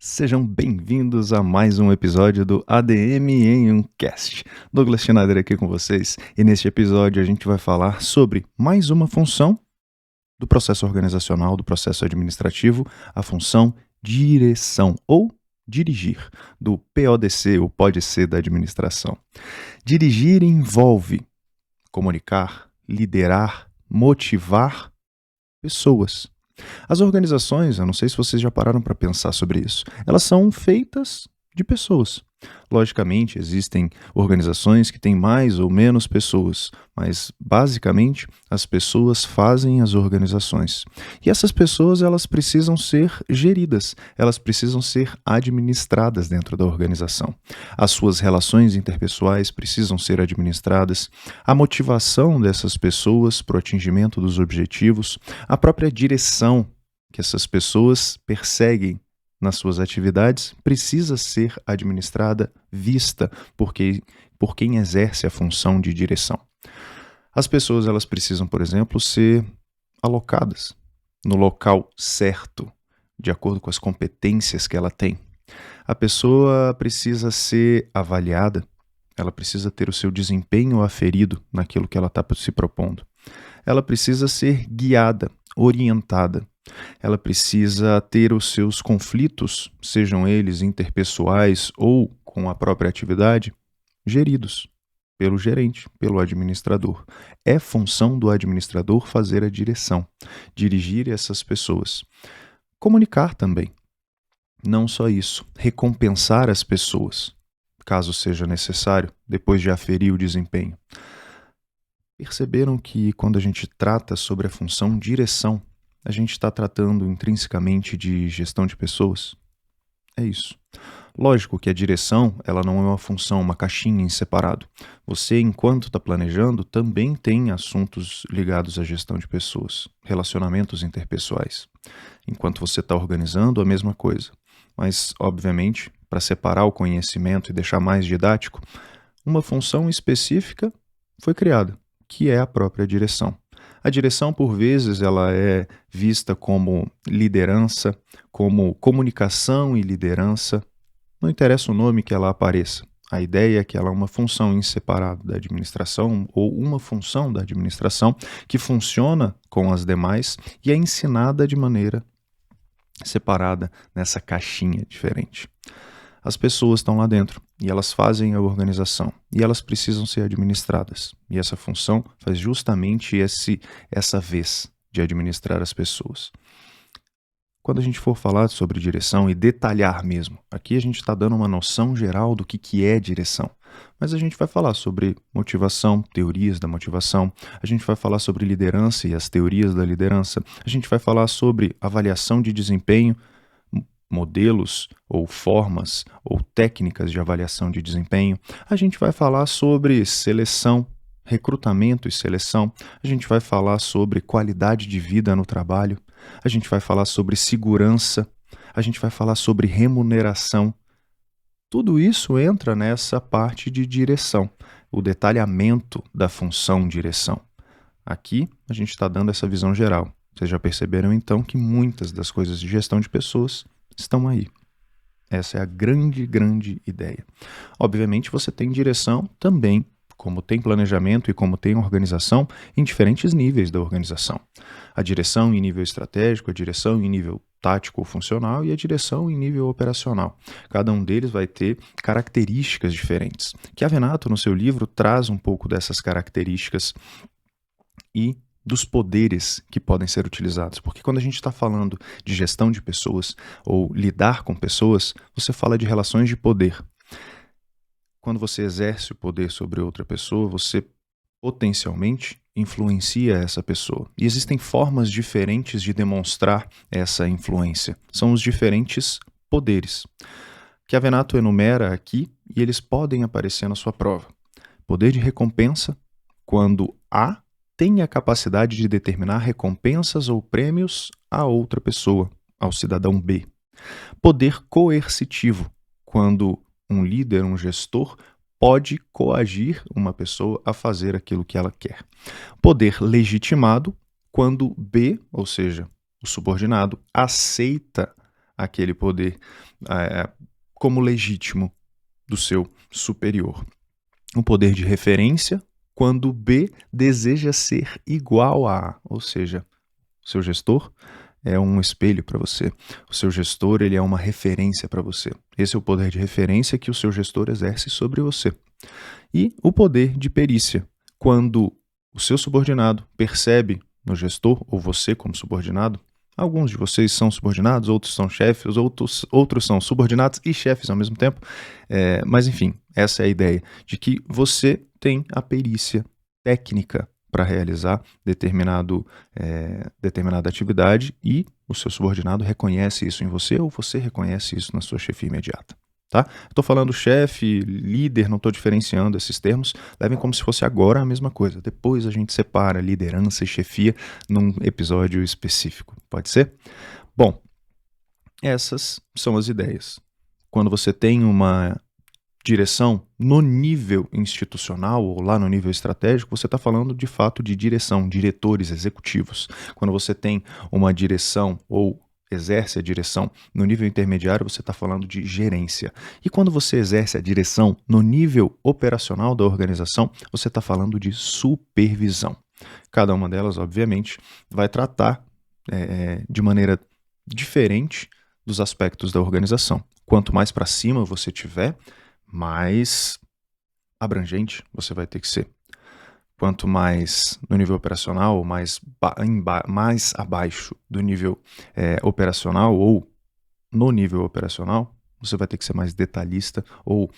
Sejam bem-vindos a mais um episódio do ADM em um Cast. Douglas Schneider aqui com vocês, e neste episódio a gente vai falar sobre mais uma função do processo organizacional, do processo administrativo, a função direção ou dirigir, do PODC, o pode ser da administração. Dirigir envolve comunicar, liderar, motivar pessoas. As organizações, eu não sei se vocês já pararam para pensar sobre isso, elas são feitas de pessoas. Logicamente, existem organizações que têm mais ou menos pessoas, mas basicamente as pessoas fazem as organizações. E essas pessoas, elas precisam ser geridas, elas precisam ser administradas dentro da organização. As suas relações interpessoais precisam ser administradas, a motivação dessas pessoas para o atingimento dos objetivos, a própria direção que essas pessoas perseguem nas suas atividades precisa ser administrada, vista por quem exerce a função de direção. As pessoas, elas precisam, por exemplo, ser alocadas no local certo, de acordo com as competências que ela tem. A pessoa precisa ser avaliada, ela precisa ter o seu desempenho aferido naquilo que ela está se propondo. Ela precisa ser guiada, orientada. Ela precisa ter os seus conflitos, sejam eles interpessoais ou com a própria atividade, geridos pelo gerente, pelo administrador. É função do administrador fazer a direção, dirigir essas pessoas. Comunicar também. Não só isso, recompensar as pessoas, caso seja necessário, depois de aferir o desempenho. Perceberam que quando a gente trata sobre a função direção, a gente está tratando intrinsecamente de gestão de pessoas? É isso. Lógico que a direção, ela não é uma função, uma caixinha em separado. Você, enquanto está planejando, também tem assuntos ligados à gestão de pessoas, relacionamentos interpessoais. Enquanto você está organizando, a mesma coisa. Mas, obviamente, para separar o conhecimento e deixar mais didático, uma função específica foi criada, que é a própria direção. A direção, por vezes, ela é vista como liderança, como comunicação e liderança. Não interessa o nome que ela apareça. A ideia é que ela é uma função em separado da administração ou uma função da administração que funciona com as demais e é ensinada de maneira separada nessa caixinha diferente. As pessoas estão lá dentro e elas fazem a organização e elas precisam ser administradas. E essa função faz justamente essa vez de administrar as pessoas. Quando a gente for falar sobre direção e detalhar mesmo, aqui a gente está dando uma noção geral do que é direção. Mas a gente vai falar sobre motivação, teorias da motivação, a gente vai falar sobre liderança e as teorias da liderança, a gente vai falar sobre avaliação de desempenho, modelos ou formas ou técnicas de avaliação de desempenho. A gente vai falar sobre seleção, recrutamento e seleção. A gente vai falar sobre qualidade de vida no trabalho. A gente vai falar sobre segurança. A gente vai falar sobre remuneração. Tudo isso entra nessa parte de direção, o detalhamento da função direção. Aqui a gente está dando essa visão geral. Vocês já perceberam então que muitas das coisas de gestão de pessoas estão aí. Essa é a grande ideia. Obviamente você tem direção também, como tem planejamento e como tem organização, em diferentes níveis da organização. A direção em nível estratégico, a direção em nível tático ou funcional e a direção em nível operacional. Cada um deles vai ter características diferentes. Chiavenato, no seu livro, traz um pouco dessas características e dos poderes que podem ser utilizados. Porque quando a gente está falando de gestão de pessoas ou lidar com pessoas, você fala de relações de poder. Quando você exerce o poder sobre outra pessoa, você potencialmente influencia essa pessoa. E existem formas diferentes de demonstrar essa influência. São os diferentes poderes. Chiavenato enumera aqui e eles podem aparecer na sua prova. Poder de recompensa, quando A tem a capacidade de determinar recompensas ou prêmios a outra pessoa, ao cidadão B. Poder coercitivo, quando um líder, um gestor, pode coagir uma pessoa a fazer aquilo que ela quer. Poder legitimado, quando B, ou seja, o subordinado, aceita aquele poder eh, como legítimo do seu superior. Um poder de referência quando B deseja ser igual a A, ou seja, o seu gestor é um espelho para você. O seu gestor, ele é uma referência para você. Esse é o poder de referência que o seu gestor exerce sobre você. E o poder de perícia, quando o seu subordinado percebe no gestor, ou você como subordinado, alguns de vocês são subordinados, outros são chefes, outros são subordinados e chefes ao mesmo tempo, mas enfim, essa é a ideia, de que você tem a perícia técnica para realizar determinada atividade e o seu subordinado reconhece isso em você ou você reconhece isso na sua chefia imediata. Tá? Estou falando chefe, líder, não estou diferenciando esses termos, levem como se fosse agora a mesma coisa. Depois a gente separa liderança e chefia num episódio específico. Pode ser? Bom, essas são as ideias. Quando você tem uma direção no nível institucional ou lá no nível estratégico, você está falando de fato de direção, diretores executivos. Quando você tem uma direção ou exerce a direção no nível intermediário, você está falando de gerência. E quando você exerce a direção no nível operacional da organização, você está falando de supervisão. Cada uma delas, obviamente, vai tratar de maneira diferente dos aspectos da organização. Quanto mais para cima você tiver, mais abrangente você vai ter que ser. Quanto mais no nível operacional, mais abaixo do nível operacional ou no nível operacional, você vai ter que ser mais detalhista ou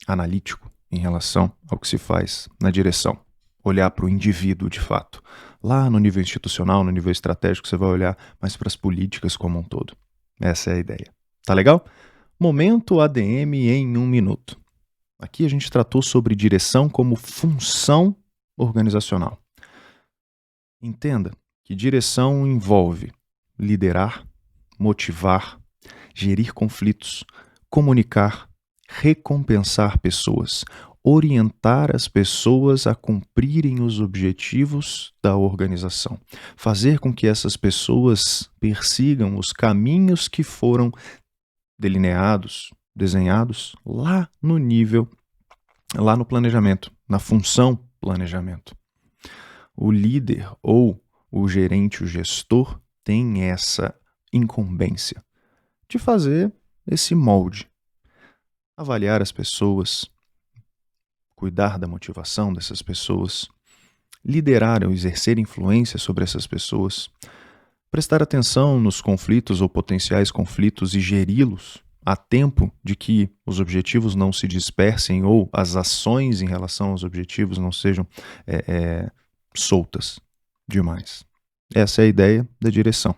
analítico em relação ao que se faz na direção. Olhar para o indivíduo de fato. Lá no nível institucional, no nível estratégico, você vai olhar mais para as políticas como um todo. Essa é a ideia. Tá legal? Momento ADM em 1 minuto. Aqui a gente tratou sobre direção como função organizacional. Entenda que direção envolve liderar, motivar, gerir conflitos, comunicar, recompensar pessoas, orientar as pessoas a cumprirem os objetivos da organização, fazer com que essas pessoas persigam os caminhos que foram delineados, desenhados lá no nível, lá no planejamento, na função planejamento. O líder ou o gerente, o gestor, tem essa incumbência de fazer esse molde, avaliar as pessoas, cuidar da motivação dessas pessoas, liderar ou exercer influência sobre essas pessoas, prestar atenção nos conflitos ou potenciais conflitos e geri-los a tempo de que os objetivos não se dispersem ou as ações em relação aos objetivos não sejam soltas demais. Essa é a ideia da direção.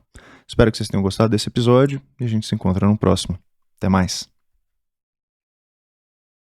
Espero que vocês tenham gostado desse episódio e a gente se encontra no próximo. Até mais!